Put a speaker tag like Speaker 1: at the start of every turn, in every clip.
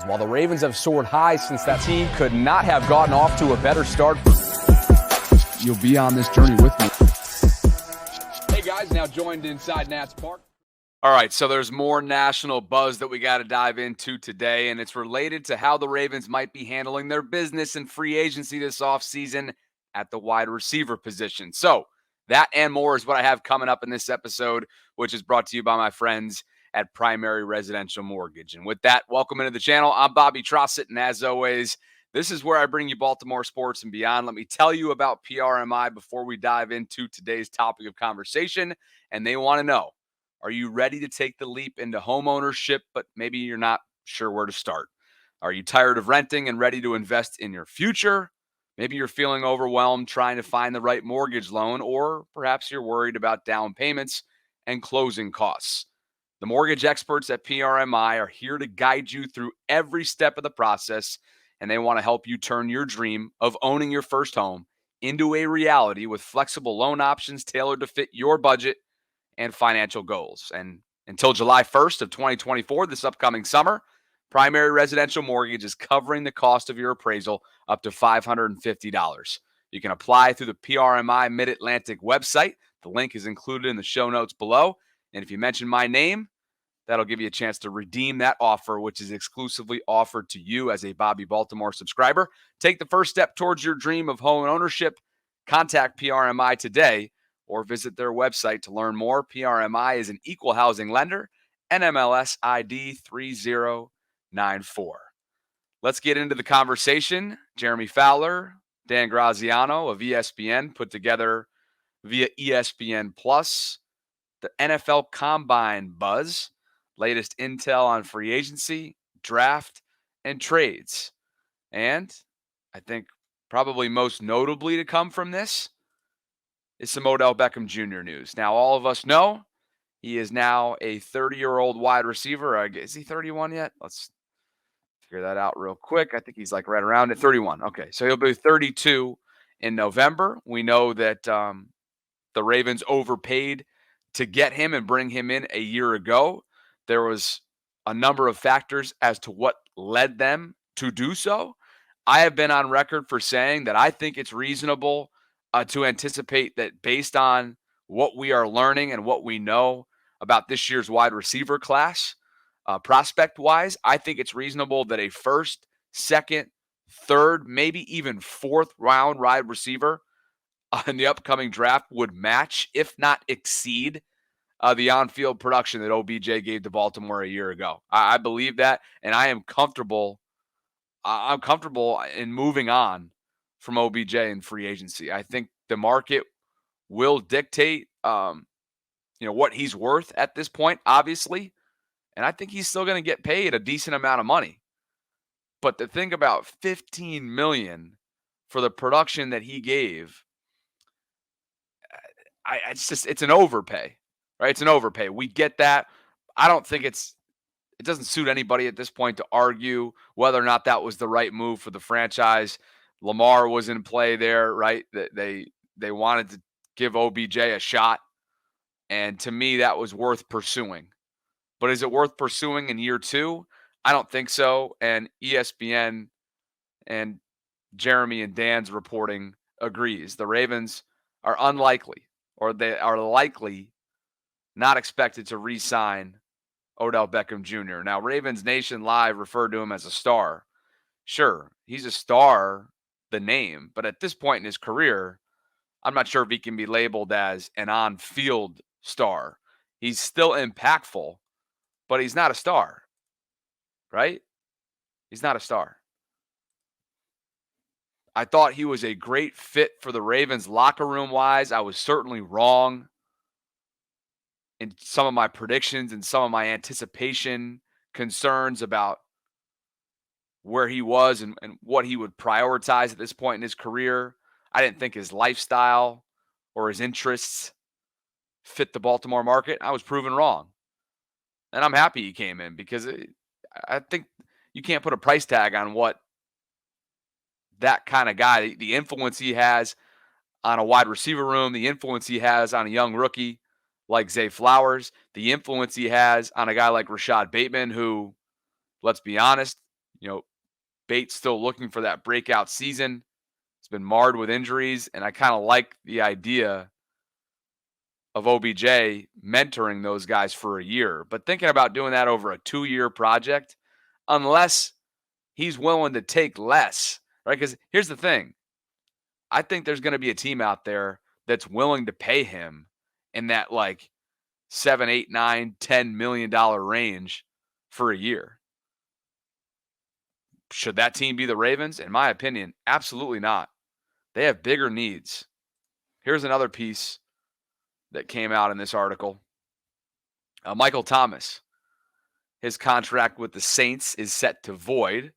Speaker 1: while the Ravens have soared high since that team could not have gotten off to a better start.
Speaker 2: You'll be on this journey with me.
Speaker 1: Hey guys, now joined inside Nats Park.
Speaker 3: All right, so there's more national buzz that we got to dive into today, and it's related to how the Ravens might be handling their business and free agency this offseason at the wide receiver position. So that and more is what I have coming up in this episode, which is brought to you by my friends at Primary Residential Mortgage. And with that, welcome into the channel. I'm Bobby Trosset, and as always, this is where I bring you Baltimore sports and beyond. Let me tell you about PRMI before we dive into today's topic of conversation, and they want to know, are you ready to take the leap into home ownership, but maybe you're not sure where to start? Are you tired of renting and ready to invest in your future? Maybe you're feeling overwhelmed trying to find the right mortgage loan, or perhaps you're worried about down payments and closing costs. The mortgage experts at PRMI are here to guide you through every step of the process, and they want to help you turn your dream of owning your first home into a reality with flexible loan options tailored to fit your budget and financial goals. And until July 1st of 2024, this upcoming summer, Primary Residential Mortgage is covering the cost of your appraisal up to $550. You can apply through the PRMI Mid-Atlantic website. The link is included in the show notes below. And if you mention my name, that'll give you a chance to redeem that offer, which is exclusively offered to you as a Bobby Baltimore subscriber. Take the first step towards your dream of home ownership. Contact PRMI today or visit their website to learn more. PRMI is an equal housing lender, NMLS ID 3094. Let's get into the conversation. Jeremy Fowler, Dan Graziano of ESPN put together via ESPN Plus the NFL Combine buzz, latest intel on free agency, draft, and trades. And I think probably most notably to come from this is some Odell Beckham Jr. news. Now, all of us know he is now a 30-year-old wide receiver. Is he 31 yet? Let's figure that out real quick. I think he's like right around at 31. Okay, so he'll be 32 in November. We know that the Ravens overpaid to get him and bring him in a year ago. There was a number of factors as to what led them to do so. I have been on record for saying that I think it's reasonable to anticipate that based on what we are learning and what we know about this year's wide receiver class, prospect-wise, I think it's reasonable that a first, second, third, maybe even fourth round wide receiver in the upcoming draft would match, if not exceed, the on-field production that OBJ gave to Baltimore a year ago. I believe that, and I am comfortable. I'm comfortable in moving on from OBJ in free agency. I think the market will dictate, what he's worth at this point, obviously, and I think he's still going to get paid a decent amount of money. But to think about $15 million for the production that he gave, it's an overpay, right? It's an overpay. We get that. I don't think it doesn't suit anybody at this point to argue whether or not that was the right move for the franchise. Lamar was in play there, right? They wanted to give OBJ a shot, and to me, that was worth pursuing. But is it worth pursuing in year two? I don't think so. And ESPN and Jeremy and Dan's reporting agrees. The Ravens are unlikely, or they are likely not expected to re-sign Odell Beckham Jr. Now, Ravens Nation Live referred to him as a star. Sure, he's a star, the name, but at this point in his career, I'm not sure if he can be labeled as an on-field star. He's still impactful, but he's not a star, right? He's not a star. I thought he was a great fit for the Ravens locker room-wise. I was certainly wrong in some of my predictions and some of my anticipation concerns about where he was and what he would prioritize at this point in his career. I didn't think his lifestyle or his interests fit the Baltimore market. I was proven wrong. And I'm happy he came in because I think you can't put a price tag on what that kind of guy, the influence he has on a wide receiver room, the influence he has on a young rookie like Zay Flowers, the influence he has on a guy like Rashad Bateman, who, let's be honest, You know, Bates still looking for that breakout season. It's been marred with injuries, and I kind of like the idea of OBJ mentoring those guys for a year. But thinking about doing that over a 2-year project, unless he's willing to take less, right? Because here's the thing. I think there's going to be a team out there that's willing to pay him in that like 7, 8, 9, $10 million range for a year. Should that team be the Ravens? In my opinion, absolutely not. They have bigger needs. Here's another piece that came out in this article. Michael Thomas, his contract with the Saints is set to void,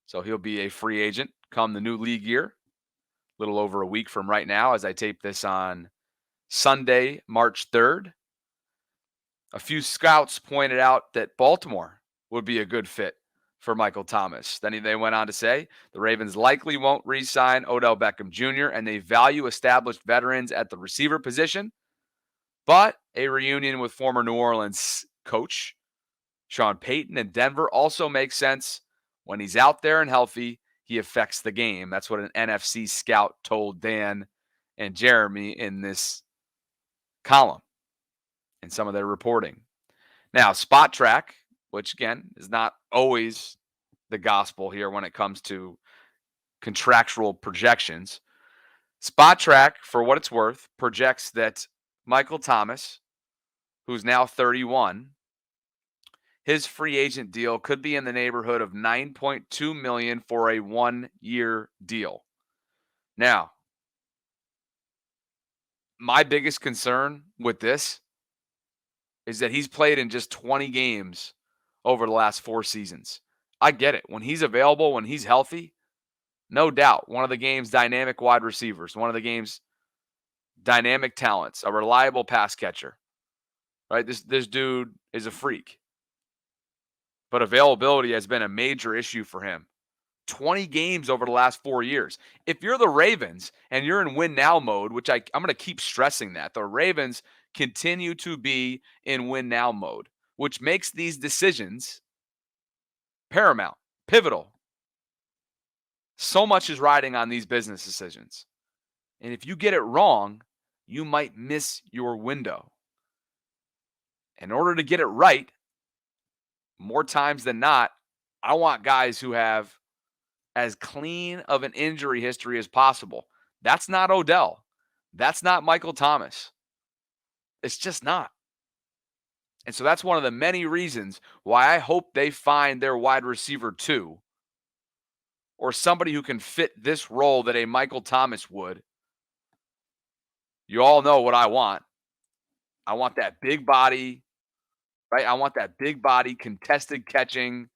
Speaker 3: so he'll be a free agent come the new league year, a little over a week from right now as I tape this on Sunday, March 3rd. A few scouts pointed out that Baltimore would be a good fit for Michael Thomas. Then they went on to say the Ravens likely won't re-sign Odell Beckham Jr., and they value established veterans at the receiver position, but a reunion with former New Orleans coach Sean Payton in Denver also makes sense. When he's out there and healthy, he affects the game. That's what an NFC scout told Dan and Jeremy in this column in some of their reporting. Now, Spot Track, which again is not always the gospel here when it comes to contractual projections. Spot Track, for what it's worth, projects that Michael Thomas, who's now 31, his free agent deal could be in the neighborhood of $9.2 million for a 1-year deal. Now, my biggest concern with this is that he's played in just 20 games over the last 4 seasons. I get it. When he's available, when he's healthy, no doubt, one of the game's dynamic wide receivers, one of the game's dynamic talents, a reliable pass catcher. Right? This dude is a freak. But availability has been a major issue for him. 20 games over the last 4 years. If you're the Ravens and you're in win now mode, which I'm going to keep stressing that, the Ravens continue to be in win now mode, which makes these decisions paramount, pivotal. So much is riding on these business decisions. And if you get it wrong, you might miss your window. In order to get it right, more times than not, I want guys who have as clean of an injury history as possible. That's not Odell. That's not Michael Thomas. It's just not. And so that's one of the many reasons why I hope they find their wide receiver 2 or somebody who can fit this role that a Michael Thomas would. You all know what I want. I want that big body, right? I want that big body, contested catching,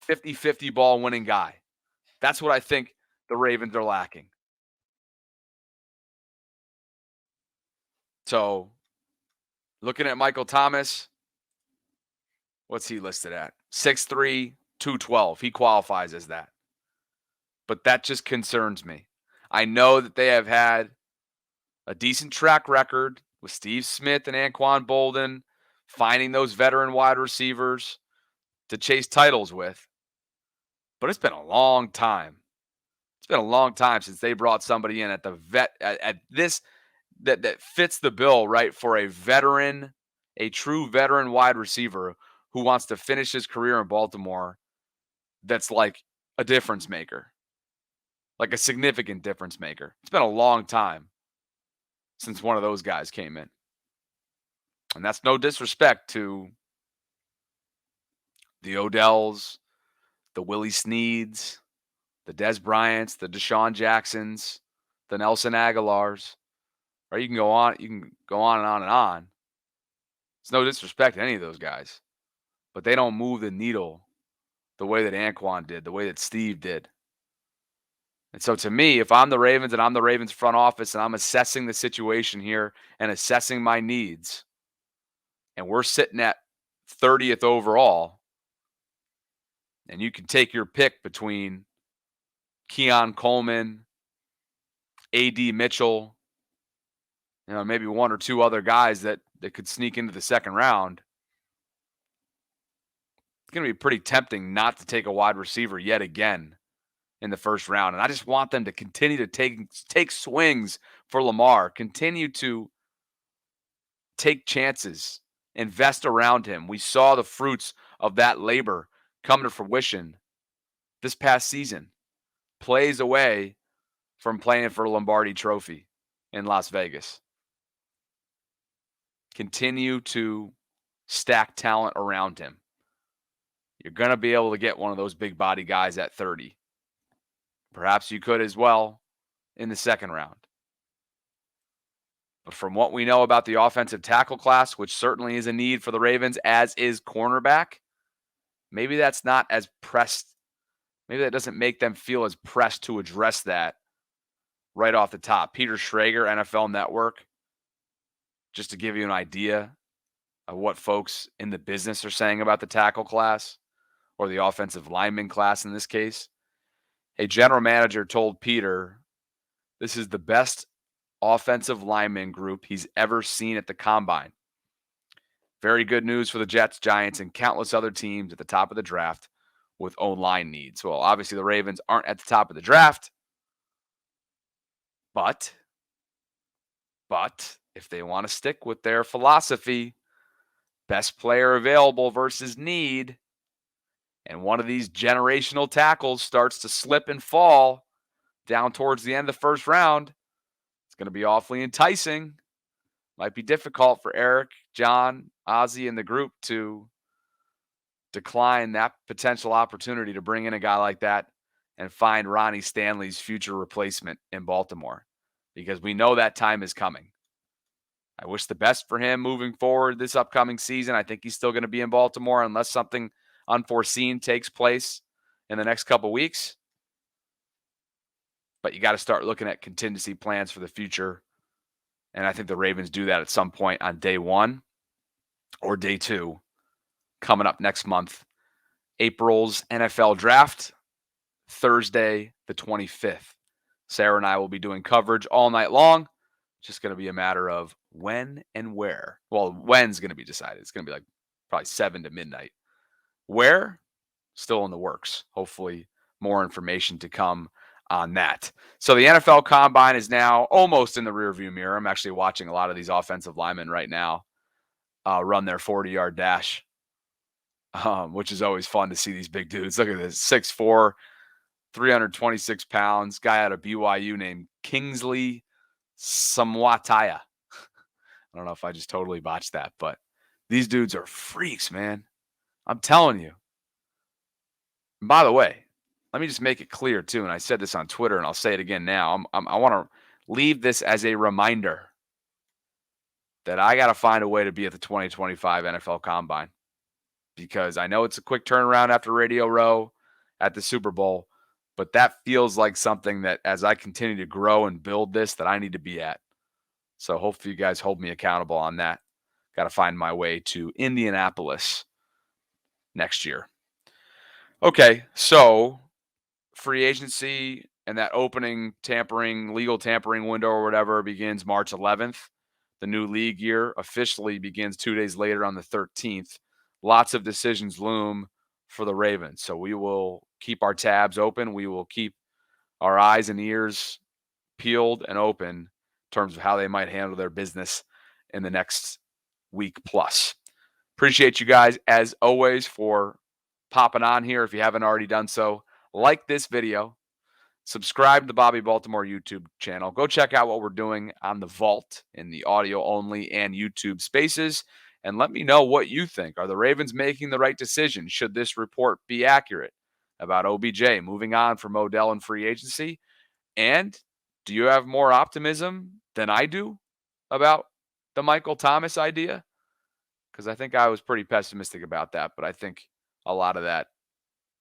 Speaker 3: 50-50 ball winning guy. That's what I think the Ravens are lacking. So, looking at Michael Thomas, what's he listed at? 6'3", 212. He qualifies as that. But that just concerns me. I know that they have had a decent track record with Steve Smith and Anquan Bolden, finding those veteran wide receivers to chase titles with. But it's been a long time. It's been a long time since they brought somebody in at the at this that fits the bill, right, for a veteran, a true veteran wide receiver who wants to finish his career in Baltimore that's like a difference maker, like a significant difference maker. It's been a long time since one of those guys came in. And that's no disrespect to the Odells, the Willie Sneeds, the Des Bryants, the Deshaun Jacksons, the Nelson Aguilars. Right? You can go on and on and on. It's no disrespect to any of those guys. But they don't move the needle the way that Anquan did, the way that Steve did. And so to me, if I'm the Ravens and I'm the Ravens front office and I'm assessing the situation here and assessing my needs, and we're sitting at 30th overall, and you can take your pick between Keon Coleman, A.D. Mitchell, maybe one or two other guys that could sneak into the second round. it's going to be pretty tempting not to take a wide receiver yet again in the first round. And I just want them to continue to take swings for Lamar, continue to take chances, invest around him. We saw the fruits of that labor come to fruition this past season. Plays away from playing for a Lombardi Trophy in Las Vegas. Continue to stack talent around him. You're going to be able to get one of those big body guys at 30. Perhaps you could as well in the second round. But from what we know about the offensive tackle class, which certainly is a need for the Ravens, as is cornerback, maybe that's not as pressed. Maybe that doesn't make them feel as pressed to address that right off the top. Peter Schrager, NFL Network, just to give you an idea of what folks in the business are saying about the tackle class, or the offensive lineman class in this case. A general manager told Peter this is the best offensive lineman group he's ever seen at the combine. Very good news for the Jets, Giants, and countless other teams at the top of the draft with O-line needs. Well, obviously the Ravens aren't at the top of the draft, but if they want to stick with their philosophy, best player available versus need, and one of these generational tackles starts to slip and fall down towards the end of the first round, it's going to be awfully enticing. Might be difficult for Eric, John, Ozzie, and the group to decline that potential opportunity to bring in a guy like that and find Ronnie Stanley's future replacement in Baltimore, because we know that time is coming. I wish the best for him moving forward this upcoming season. I think he's still going to be in Baltimore unless something unforeseen takes place in the next couple weeks. But you got to start looking at contingency plans for the future. And I think the Ravens do that at some point on day 1 or day 2 coming up next month. April's NFL draft, Thursday, the 25th. Sarah and I will be doing coverage all night long. It's just going to be a matter of when and where. Well, when's going to be decided. It's going to be like probably 7 to midnight. Where? Still in the works. Hopefully more information to come on that. So the NFL Combine is now almost in the rearview mirror. I'm actually watching a lot of these offensive linemen right now run their 40-yard dash, which is always fun to see these big dudes. Look at this, 6'4", 326 pounds, guy out of BYU named Kingsley Samwataya. I don't know if I just totally botched that, but these dudes are freaks, man. I'm telling you. And by the way, let me just make it clear too, and I said this on Twitter, and I'll say it again now. I want to leave this as a reminder that I got to find a way to be at the 2025 NFL Combine, because I know it's a quick turnaround after Radio Row at the Super Bowl, but that feels like something that as I continue to grow and build this, that I need to be at. So hopefully you guys hold me accountable on that. Got to find my way to Indianapolis next year. Okay, so free agency and that opening legal tampering window or whatever begins March 11th. The new league year officially begins 2 days later on the 13th. Lots of decisions loom for the Ravens. So we will keep our tabs open. We will keep our eyes and ears peeled and open in terms of how they might handle their business in the next week plus. Appreciate you guys, as always, for popping on here. If you haven't already done so, like this video, subscribe to the Bobby Baltimore YouTube channel. Go check out what we're doing on the Vault in the audio only and YouTube spaces, and let me know what you think. Are the Ravens making the right decision? Should this report be accurate about OBJ moving on from Odell in free agency? And do you have more optimism than I do about the Michael Thomas idea? Because I think I was pretty pessimistic about that, but I think a lot of that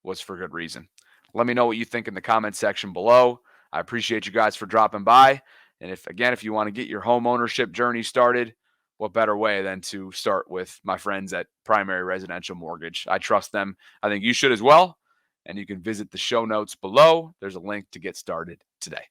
Speaker 3: was for good reason. Let me know what you think in the comment section below. I appreciate you guys for dropping by. And if you want to get your home ownership journey started, what better way than to start with my friends at Primary Residential Mortgage? I trust them. I think you should as well. And you can visit the show notes below. There's a link to get started today.